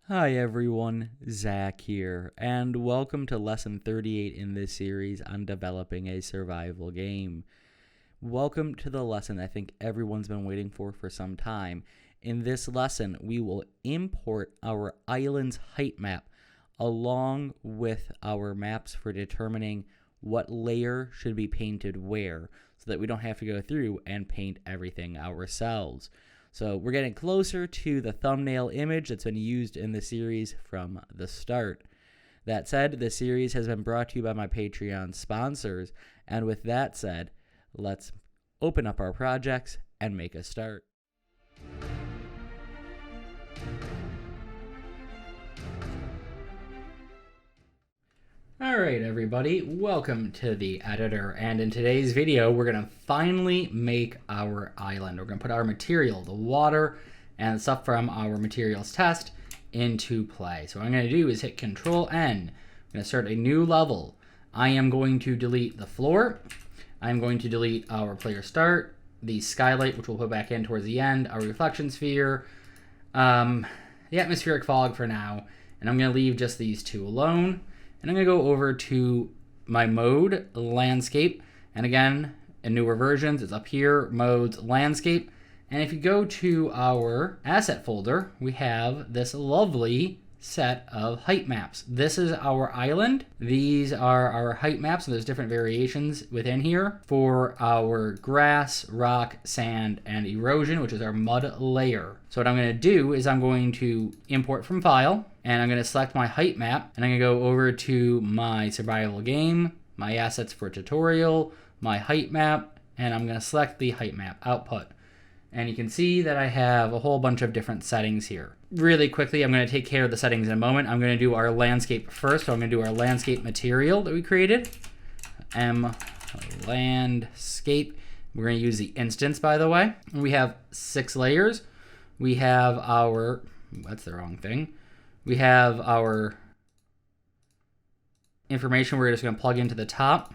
Hi everyone, Zach here, and welcome to lesson 38 in this series on developing a survival game. Welcome to the lesson I think everyone's been waiting for some time. In this lesson, we will import our island's height map along with our maps for determining what layer should be painted where, so that we don't have to go through and paint everything ourselves. So we're getting closer to the thumbnail image that's been used in the series from the start. That said, the series has been brought to you by my Patreon sponsors. And with that said, let's open up our projects and make a start. Alright everybody, welcome to the editor, and in today's video we're going to finally make our island. We're going to put our material, the water and stuff from our materials test, into play. So what I'm going to do is hit Control N. I'm going to start a new level. I am going to delete the floor. I'm going to delete our player start, the skylight, which we'll put back in towards the end, our reflection sphere, the atmospheric fog for now, and I'm going to leave just these two alone. And I'm going to go over to my mode, landscape. And again, in newer versions, it's up here, modes, landscape. And if you go to our asset folder, we have this lovely set of height maps. This is our island. These are our height maps, and there's different variations within here for our grass, rock, sand, and erosion, which is our mud layer. So what I'm going to do is I'm going to import from file, and I'm going to select my height map, and I'm going to go over to my survival game, my assets for tutorial, my height map, and I'm going to select the height map output. And you can see that I have a whole bunch of different settings here. Really quickly, I'm going to take care of the settings in a moment. I'm going to do our landscape first. So I'm going to do our landscape material that we created. Landscape. We're going to use the instance, by the way. And we have 6 layers. We have our, that's the wrong thing. We have our information we're just going to plug into the top.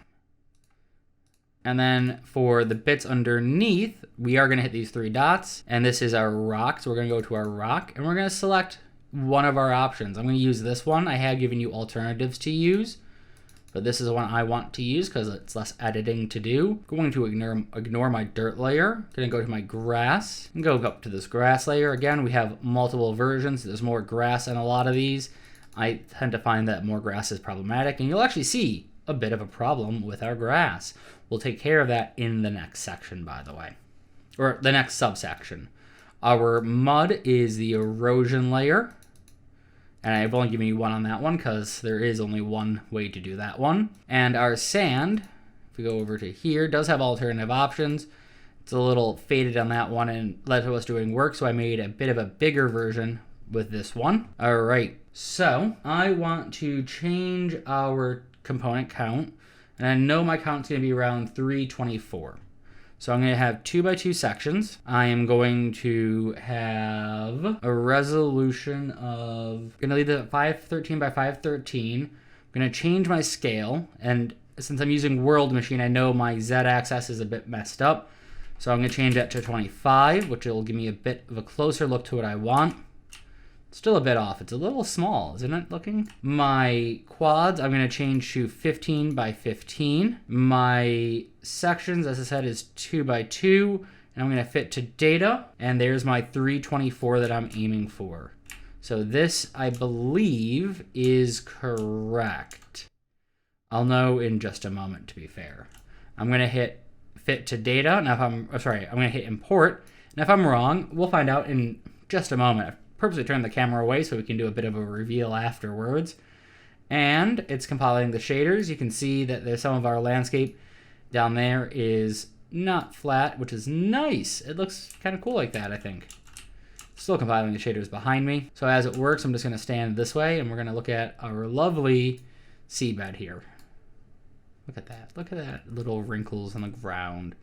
And then for the bits underneath, we are going to hit these 3 dots. And this is our rock. So we're going to go to our rock. And we're going to select one of our options. I'm going to use this one. I have given you alternatives to use. But this is the one I want to use because it's less editing to do. I'm going to ignore my dirt layer. Going to go to my grass. And go up to this grass layer. Again, we have multiple versions. There's more grass in a lot of these. I tend to find that more grass is problematic. And you'll actually see a bit of a problem with our grass. We'll take care of that in the next section, by the way, or the next subsection. Our mud is the erosion layer, and I've only given you one on that one because there is only one way to do that one. And our sand, if we go over to here, does have alternative options. It's a little faded on that one and led to us doing work, so I made a bit of a bigger version with this one. All right, so I want to change our component count, and I know my count's going to be around 324. So I'm going to have 2x2 sections. I am going to have a resolution of, I'm going to leave it at 513 by 513. I'm going to change my scale, and since I'm using World Machine, I know my Z-axis is a bit messed up. So I'm going to change that to 25, which will give me a bit of a closer look to what I want. Still a bit off. It's a little small, isn't it looking? My quads, I'm going to change to 15 by 15. My sections, as I said, is 2x2. And I'm going to fit to data. And there's my 324 that I'm aiming for. So this, I believe, is correct. I'll know in just a moment, to be fair. I'm going to hit fit to data. Now, I'm going to hit import. And if I'm wrong, we'll find out in just a moment. Purposely turn the camera away so we can do a bit of a reveal afterwards. And it's compiling the shaders. You can see that there's some of our landscape down there is not flat, which is nice. It looks kind of cool like that, I think. Still compiling the shaders behind me. So as it works, I'm just going to stand this way, and we're going to look at our lovely seabed here. Look at that. Look at that little wrinkles on the ground.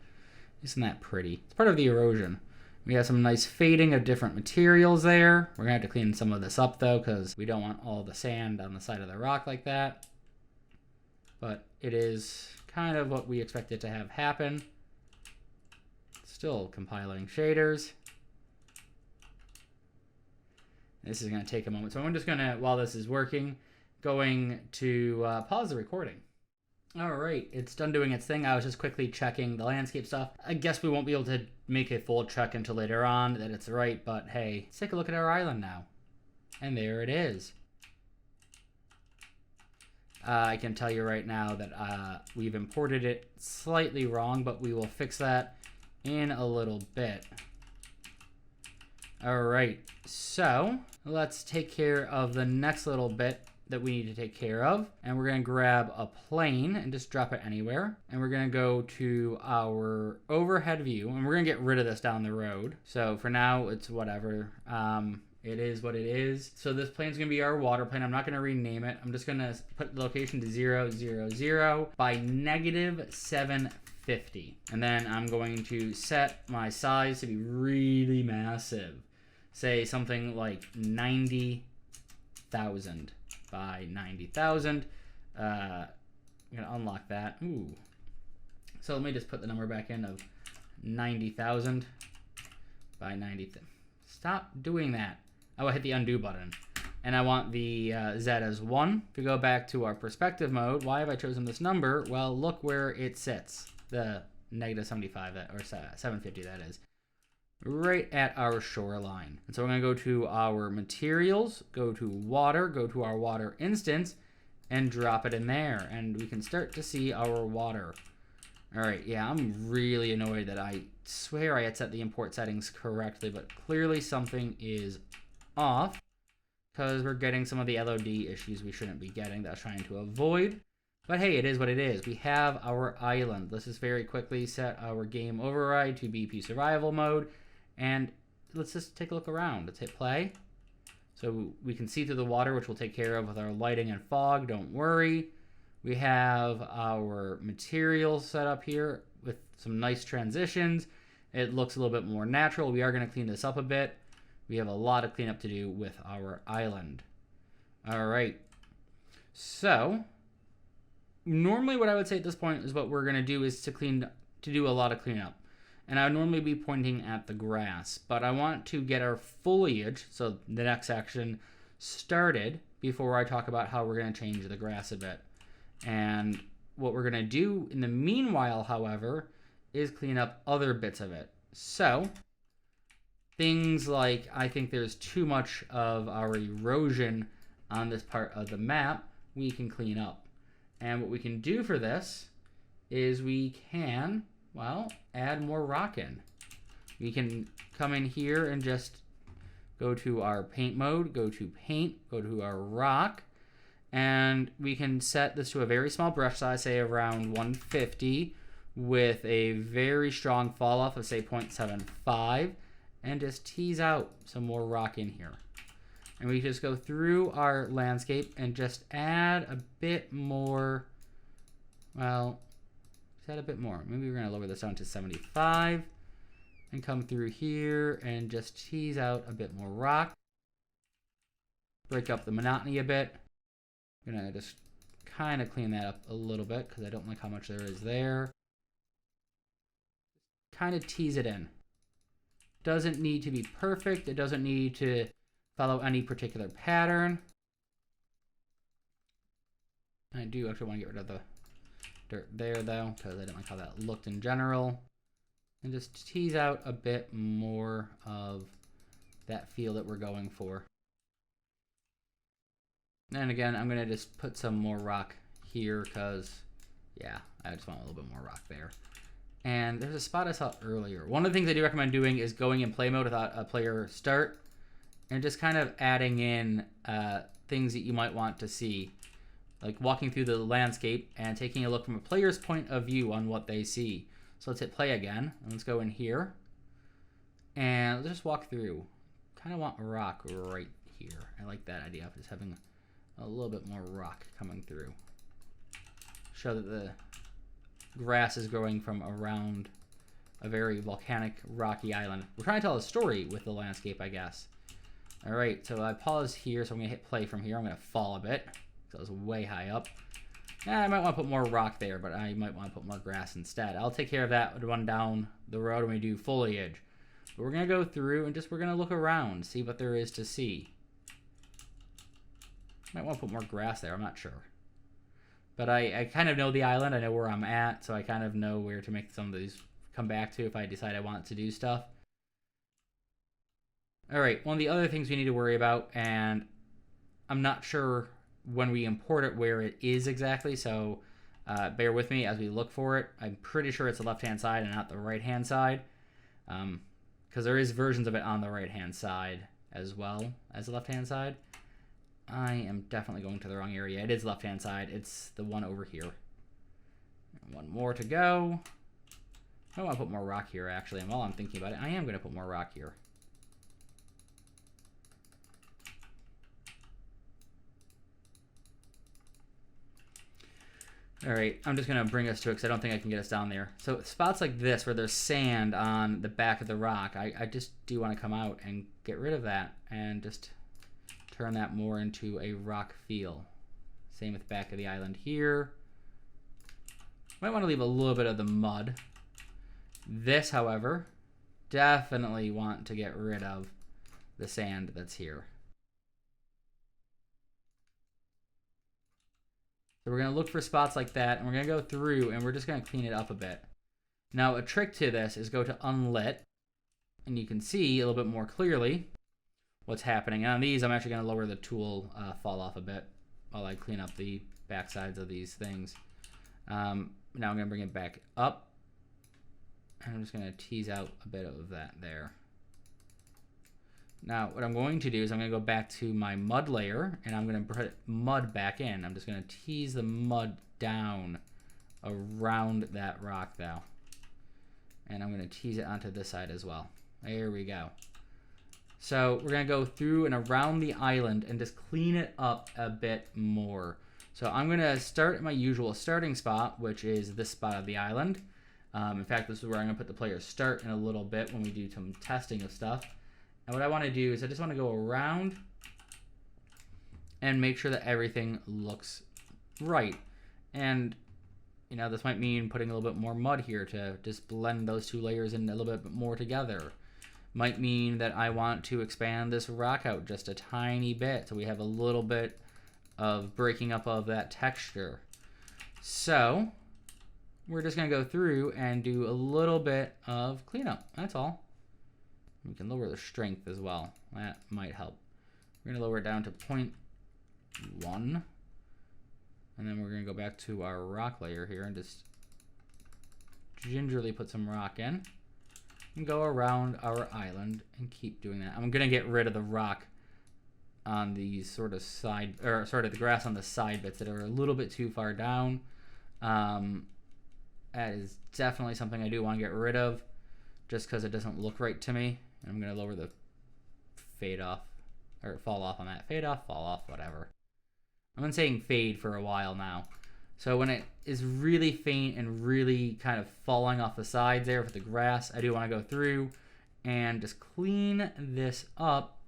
Isn't that pretty? It's part of the erosion. We have some nice fading of different materials there. We're going to have to clean some of this up, though, because we don't want all the sand on the side of the rock like that. But it is kind of what we expected to have happen. Still compiling shaders. This is going to take a moment. So I'm just going to, while this is working, going to pause the recording. All right, it's done doing its thing. I was just quickly checking the landscape stuff. I guess we won't be able to make a full check until later on that it's right, but hey, let's take a look at our island now. And there it is. I can tell you right now that we've imported it slightly wrong, but we will fix that in a little bit. All right, so let's take care of the next little bit that we need to take care of. And we're gonna grab a plane and just drop it anywhere. And we're gonna go to our overhead view, and we're gonna get rid of this down the road. So for now, it's whatever. It is what it is. So this plane's gonna be our water plane. I'm not gonna rename it. I'm just gonna put the location to 0, 0, 0 by -750. And then I'm going to set my size to be really massive. Say something like 90,000 by 90,000. I'm gonna unlock that. Ooh. So let me just put the number back in of 90,000 by 90,000. Stop doing that. I will hit the undo button. And I want the Z as 1. If we go back to our perspective mode, why have I chosen this number? Well, look where it sits. The -75, or 750 that is. Right at our shoreline. And so we're going to go to our materials, go to water, go to our water instance, and drop it in there. And we can start to see our water. All right, yeah, I'm really annoyed that I swear I had set the import settings correctly, but clearly something is off because we're getting some of the LOD issues we shouldn't be getting that I was trying to avoid. But hey, it is what it is. We have our island. Let's just very quickly set our game override to BP survival mode. And let's just take a look around. Let's hit play. So we can see through the water, which we'll take care of with our lighting and fog. Don't worry. We have our materials set up here with some nice transitions. It looks a little bit more natural. We are going to clean this up a bit. We have a lot of cleanup to do with our island. All right. So normally what I would say at this point is what we're going to do is to do a lot of cleanup. And I would normally be pointing at the grass, but I want to get our foliage, so the next section, started before I talk about how we're going to change the grass a bit. And what we're going to do in the meanwhile, however, is clean up other bits of it. So things like, I think there's too much of our erosion on this part of the map, we can clean up. And what we can do for this is we can, well, add more rock in. We can come in here and just go to our paint mode, go to paint, go to our rock, and we can set this to a very small brush size, say around 150, with a very strong fall off of say 0.75, and just tease out some more rock in here. And we just go through our landscape and just add a bit more, well, just add a bit more. Maybe we're gonna lower this down to 75 and come through here and just tease out a bit more rock. Break up the monotony a bit. I'm gonna just kind of clean that up a little bit because I don't like how much there is there. Kind of tease it in. Doesn't need to be perfect. It doesn't need to follow any particular pattern. I do actually want to get rid of the dirt there though, because I didn't like how that looked in general. And just tease out a bit more of that feel that we're going for. And again, I'm gonna just put some more rock here because, yeah, I just want a little bit more rock there. And there's a spot I saw earlier. One of the things I do recommend doing is going in play mode without a player start and just kind of adding in things that you might want to see. Like walking through the landscape and taking a look from a player's point of view on what they see. So let's hit play again. And let's go in here. And let's just walk through. Kind of want rock right here. I like that idea of just having a little bit more rock coming through. Show that the grass is growing from around a very volcanic, rocky island. We're trying to tell a story with the landscape, I guess. All right, so I pause here, so I'm gonna hit play from here. I'm gonna fall a bit, because I was way high up. I might want to put more rock there, but I might want to put more grass instead. I'll take care of that one down the road when we do foliage. But we're gonna go through and we're gonna look around, see what there is to see. Might want to put more grass there, I'm not sure. But I kind of know the island, I know where I'm at, so I kind of know where to make some of these come back to if I decide I want to do stuff. Alright, one of the other things we need to worry about, and I'm not sure when we import it where it is exactly, so bear with me as we look for it. I'm pretty sure it's the left-hand side and not the right-hand side, because there is versions of it on the right-hand side as well as the left-hand side. I am definitely going to the wrong area. It is left-hand side. It's the one over here. One more to go. I want to put more rock here, actually, and while I'm thinking about it, I am going to put more rock here. All right, I'm just going to bring us to it because I don't think I can get us down there. So spots like this where there's sand on the back of the rock, I just do want to come out and get rid of that and just turn that more into a rock feel. Same with the back of the island here. Might want to leave a little bit of the mud. This, however, definitely want to get rid of the sand that's here. So we're going to look for spots like that, and we're going to go through, and we're just going to clean it up a bit. Now, a trick to this is go to Unlit, and you can see a little bit more clearly what's happening. And on these, I'm actually going to lower the tool fall off a bit while I clean up the back sides of these things. Now I'm going to bring it back up, and I'm just going to tease out a bit of that there. Now, what I'm going to do is I'm going to go back to my mud layer, and I'm going to put mud back in. I'm just going to tease the mud down around that rock, though. And I'm going to tease it onto this side as well. There we go. So we're going to go through and around the island and just clean it up a bit more. So I'm going to start at my usual starting spot, which is this spot of the island. In fact, this is where I'm going to put the player's start in a little bit when we do some testing of stuff. And what I want to do is I just want to go around and make sure that everything looks right. And, you know, this might mean putting a little bit more mud here to just blend those two layers in a little bit more together. Might mean that I want to expand this rock out just a tiny bit so we have a little bit of breaking up of that texture. So we're just going to go through and do a little bit of cleanup. That's all. We can lower the strength as well. That might help. We're going to lower it down to 0.1. And then we're going to go back to our rock layer here and just gingerly put some rock in. And go around our island and keep doing that. I'm going to get rid of the rock on these sort of side, or sort of the grass on the side bits that are a little bit too far down. That is definitely something I do want to get rid of just because it doesn't look right to me. I'm going to lower the fade off, or fall off on that. Fade off, fall off, whatever. I've been saying fade for a while now. So when it is really faint and really kind of falling off the sides there with the grass, I do want to go through and just clean this up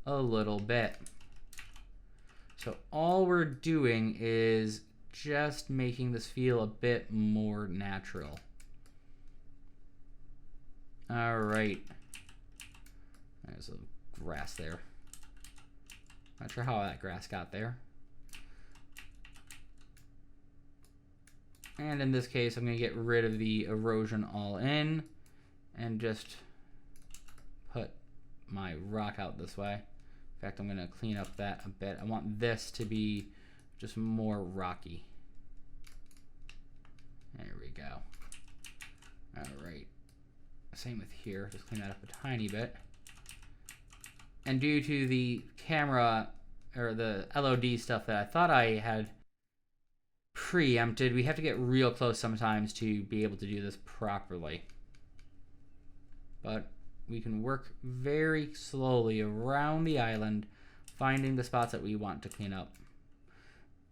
a little bit. So all we're doing is just making this feel a bit more natural. All right. There's a grass there. Not sure how that grass got there. And in this case, I'm going to get rid of the erosion all in and just put my rock out this way. In fact, I'm going to clean up that a bit. I want this to be just more rocky. There we go. All right. Same with here. Just clean that up a tiny bit. And due to the camera or the LOD stuff that I thought I had preempted, we have to get real close sometimes to be able to do this properly. But we can work very slowly around the island, finding the spots that we want to clean up.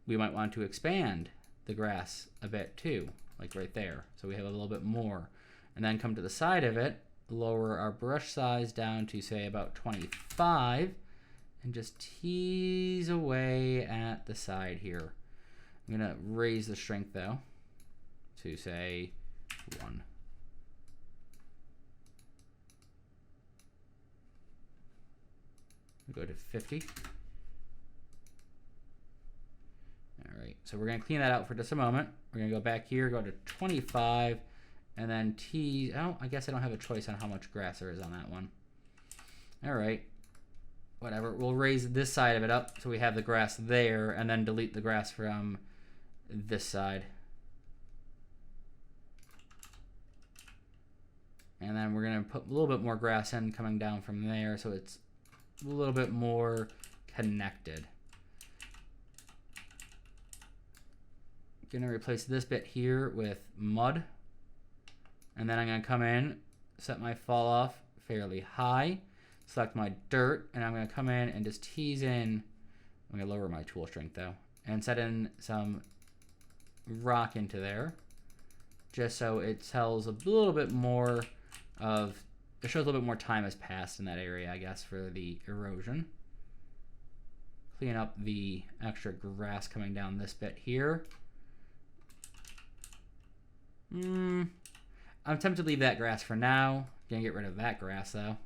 We might want to expand the grass a bit too, like right there, so we have a little bit more. And then come to the side of it, lower our brush size down to say about 25, and just tease away at the side here. I'm gonna raise the strength though to say 1. Go to 50. So we're going to clean that out for just a moment. We're going to go back here, go to 25, and then oh, I guess I don't have a choice on how much grass there is on that one. All right. Whatever. We'll raise this side of it up so we have the grass there, and then delete the grass from this side. And then we're going to put a little bit more grass in coming down from there so it's a little bit more connected. Gonna replace this bit here with mud. And then I'm gonna come in, set my fall off fairly high, select my dirt, and I'm gonna come in and just tease in, I'm gonna lower my tool strength though, and set in some rock into there, just so it tells a little bit more of, it shows a little bit more time has passed in that area, I guess, for the erosion. Clean up the extra grass coming down this bit here. I'm tempted to leave that grass for now. Gonna get rid of that grass though.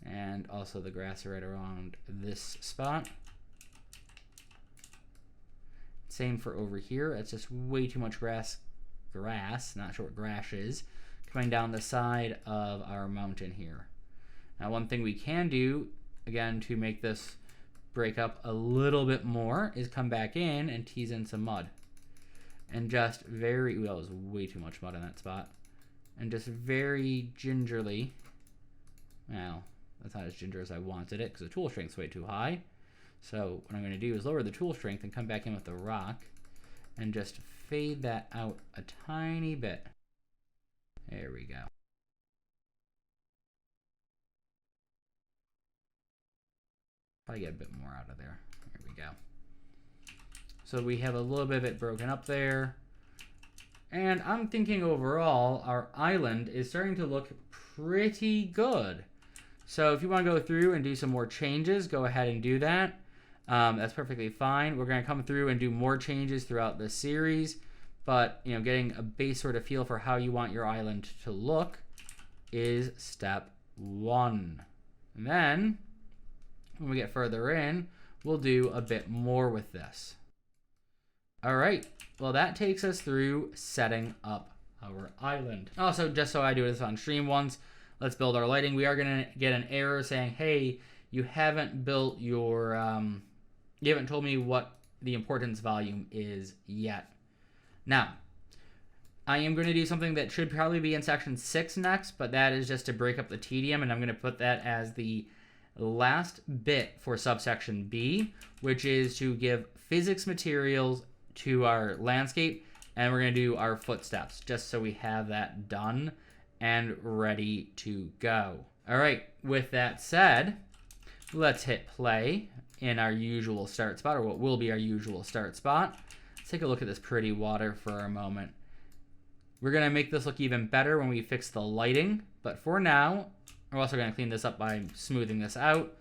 And also the grass right around this spot. Same for over here. It's just way too much grass, not sure what grass is, coming down the side of our mountain here. Now one thing we can do, again, to make this break up a little bit more is come back in and tease in some mud. And just very, that was way too much mud in that spot. And just very gingerly, well, that's not as ginger as I wanted it because the tool strength's way too high. So what I'm going to do is lower the tool strength and come back in with the rock and just fade that out a tiny bit. There we go. Probably get a bit more out of there. There we go. So we have a little bit of it broken up there. And I'm thinking overall, our island is starting to look pretty good. So if you want to go through and do some more changes, go ahead and do that. That's perfectly fine. We're going to come through and do more changes throughout the series. But, you know, getting a base sort of feel for how you want your island to look is step one. And then, when we get further in, we'll do a bit more with this. All right, well that takes us through setting up our island. Also, just so I do this on stream once, let's build our lighting. We are gonna get an error saying, hey, you haven't built your, you haven't told me what the importance volume is yet. Now, I am gonna do something that should probably be in section 6 next, but that is just to break up the tedium, and I'm gonna put that as the last bit for subsection B, which is to give physics materials to our landscape, and we're going to do our footsteps just so we have that done and ready to go. All right, with that said, let's hit play in our usual start spot, or what will be our usual start spot. Let's take a look at this pretty water for a moment. We're going to make this look even better when we fix the lighting, but for now, we're also going to clean this up by smoothing this out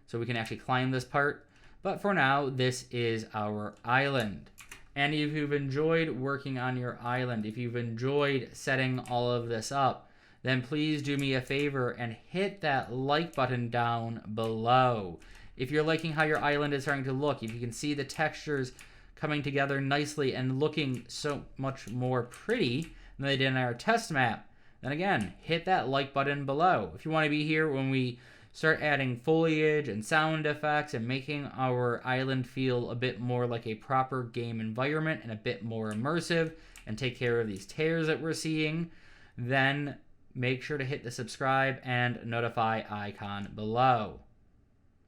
so we can actually climb this part. But for now, this is our island. And if you've enjoyed working on your island, if you've enjoyed setting all of this up, then please do me a favor and hit that like button down below. If you're liking how your island is starting to look, if you can see the textures coming together nicely and looking so much more pretty than they did in our test map, then again, hit that like button below. If you want to be here when we start adding foliage and sound effects and making our island feel a bit more like a proper game environment and a bit more immersive and take care of these tears that we're seeing, then make sure to hit the subscribe and notify icon below.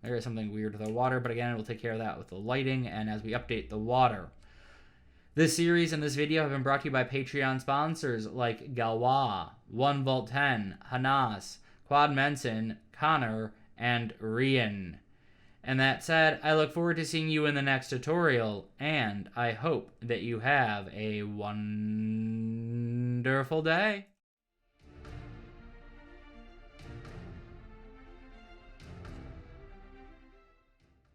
There is something weird with the water, but again, we'll take care of that with the lighting and as we update the water. This series and this video have been brought to you by Patreon sponsors like Galwa, 1Volt10, Hanas, Quad Menson, Connor, and Rian. And that said, I look forward to seeing you in the next tutorial, and I hope that you have a wonderful day.